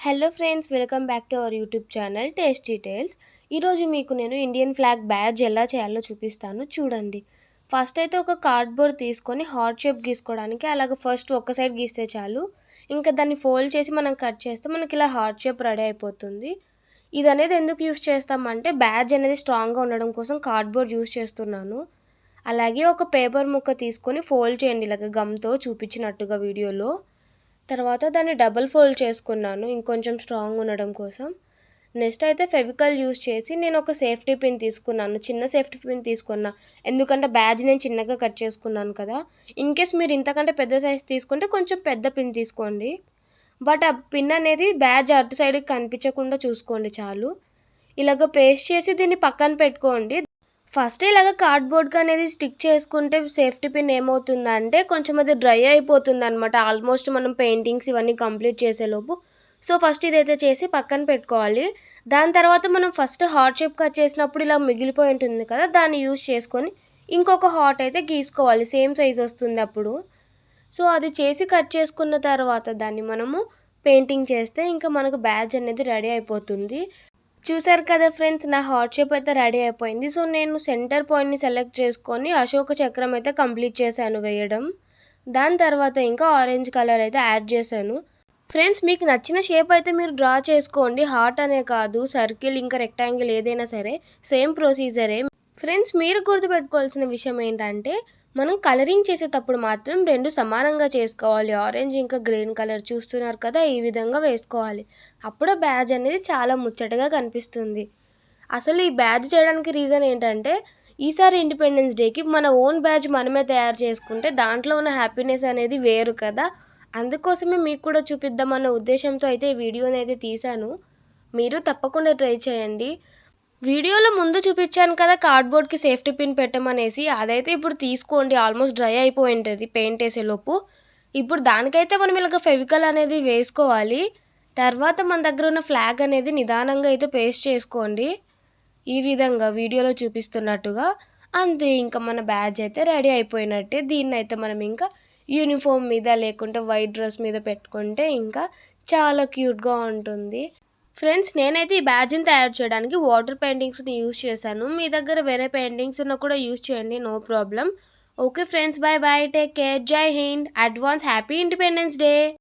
Hello friends, welcome back to our YouTube channel tasty tales. ఈరోజు మీకు నేను Indian flag badge ఎలా చేయాలో చూపిస్తాను, చూడండి. ఫస్ట్ అయితే ఒక కార్డ్బోర్డ్ తీసుకొని హార్ట్ షేప్ గీసుకోవడానికి అలాగ ఫస్ట్ ఒక సైడ్ గీస్తే చాలు. ఇంకా దాన్ని ఫోల్డ్ చేసి మనం కట్ చేస్తే మనకి ఇలా హార్ట్ షేప్ రెడీ అయిపోతుంది. ఇది అనేది ఎందుకు యూస్ చేస్తామంటే బ్యాడ్జ్ అనేది స్ట్రాంగ్గా ఉండడం కోసం కార్డ్బోర్డ్ యూస్ చేస్తున్నాను. అలాగే ఒక పేపర్ ముక్క తీసుకొని ఫోల్డ్ చేయండి ఇలాగ గమ్తో చూపించినట్టుగా వీడియోలో. తర్వాత దాన్ని డబుల్ ఫోల్డ్ చేసుకున్నాను ఇంకొంచెం స్ట్రాంగ్ ఉండడం కోసం. నెక్స్ట్ అయితే ఫెవికాల్ యూస్ చేసి నేను ఒక సేఫ్టీ పిన్ తీసుకున్నాను, చిన్న సేఫ్టీ పిన్ తీసుకున్నా. ఎందుకంటే బ్యాడ్జ్ నేను చిన్నగా కట్ చేసుకున్నాను కదా. ఇన్కేస్ మీరు ఇంతకంటే పెద్ద సైజ్ తీసుకుంటే కొంచెం పెద్ద పిన్ తీసుకోండి. బట్ ఆ పిన్ అనేది బ్యాడ్జ్ అటు సైడ్కి కనిపించకుండా చూసుకోండి చాలు. ఇలాగ పేస్ట్ చేసి దీన్ని పక్కన పెట్టుకోండి. ఫస్ట్ ఇలాగ కార్డ్బోర్డ్కి అనేది స్టిక్ చేసుకుంటే సేఫ్టీ పిన్ ఏమవుతుందంటే కొంచెం అది డ్రై అయిపోతుంది అనమాట, ఆల్మోస్ట్ మనం పెయింటింగ్స్ ఇవన్నీ కంప్లీట్ చేసేలోపు. సో ఫస్ట్ ఇదైతే చేసి పక్కన పెట్టుకోవాలి. దాని తర్వాత మనం ఫస్ట్ హార్ట్ షేప్ కట్ చేసినప్పుడు ఇలా మిగిలిపోయి ఉంటుంది కదా, దాన్ని యూజ్ చేసుకొని ఇంకొక హార్ట్ అయితే గీసుకోవాలి, సేమ్ సైజ్ వస్తుంది అప్పుడు. సో అది చేసి కట్ చేసుకున్న తర్వాత దాన్ని మనము పెయింటింగ్ చేస్తే ఇంకా మనకు బ్యాడ్జ్ అనేది రెడీ అయిపోతుంది. చూసారు కదా ఫ్రెండ్స్, నా హార్ట్ షేప్ అయితే రెడీ అయిపోయింది. సో నేను సెంటర్ పాయింట్ని సెలెక్ట్ చేసుకొని అశోక చక్రం అయితే కంప్లీట్ చేశాను వేయడం. దాని తర్వాత ఇంకా ఆరెంజ్ కలర్ అయితే యాడ్ చేశాను. ఫ్రెండ్స్, మీకు నచ్చిన షేప్ అయితే మీరు డ్రా చేసుకోండి, హార్ట్ అనే కాదు, సర్కిల్ ఇంకా రెక్టాంగిల్ ఏదైనా సరే సేమ్ ప్రొసీజరే. ఫ్రెండ్స్, మీరు గుర్తుపెట్టుకోవాల్సిన విషయం ఏంటంటే మనం కలరింగ్ చేసేటప్పుడు మాత్రం రెండు సమానంగా చేసుకోవాలి. ఆరెంజ్ ఇంకా గ్రీన్ కలర్ చూస్తున్నారు కదా, ఈ విధంగా వేసుకోవాలి. అప్పుడే బ్యాడ్జ్ అనేది చాలా ముచ్చటగా కనిపిస్తుంది. అసలు ఈ బ్యాడ్జ్ చేయడానికి రీజన్ ఏంటంటే ఈసారి ఇండిపెండెన్స్ డేకి మన ఓన్ బ్యాడ్జ్ మనమే తయారు చేసుకుంటే దాంట్లో ఉన్న హ్యాపీనెస్ అనేది వేరు కదా. అందుకోసమే మీకు కూడా చూపిద్దామన్న ఉద్దేశంతో అయితే ఈ వీడియోని అయితే తీశాను. మీరు తప్పకుండా ట్రై చేయండి. వీడియోలో ముందు చూపించాను కదా కార్డ్బోర్డ్కి సేఫ్టీ పిన్ పెట్టమనేసి, అదైతే ఇప్పుడు తీసుకోండి, ఆల్మోస్ట్ డ్రై అయిపోయి ఉంటుంది పెయింట్ వేసేలోపు. ఇప్పుడు దానికైతే మనం ఇలాగ ఫెవికల్ అనేది వేసుకోవాలి. తర్వాత మన దగ్గర ఉన్న ఫ్లాగ్ అనేది నిదానంగా అయితే పేస్ట్ చేసుకోండి, ఈ విధంగా వీడియోలో చూపిస్తున్నట్టుగా. అంతే, ఇంకా మన బ్యాడ్జ్ అయితే రెడీ అయిపోయినట్టే. దీన్ని అయితే మనం ఇంకా యూనిఫామ్ మీద లేకుంటే వైట్ డ్రెస్ మీద పెట్టుకుంటే ఇంకా చాలా క్యూట్గా ఉంటుంది. ఫ్రెండ్స్, నేనైతే ఈ బ్యాడ్జ్ని తయారు చేయడానికి వాటర్ పెయింటింగ్స్ని యూజ్ చేశాను. మీ దగ్గర వేరే పెయింటింగ్స్ ఉన్నా కూడా యూజ్ చేయండి, no problem. Okay friends, bye bye, take care, Jai Hind, advance happy independence day.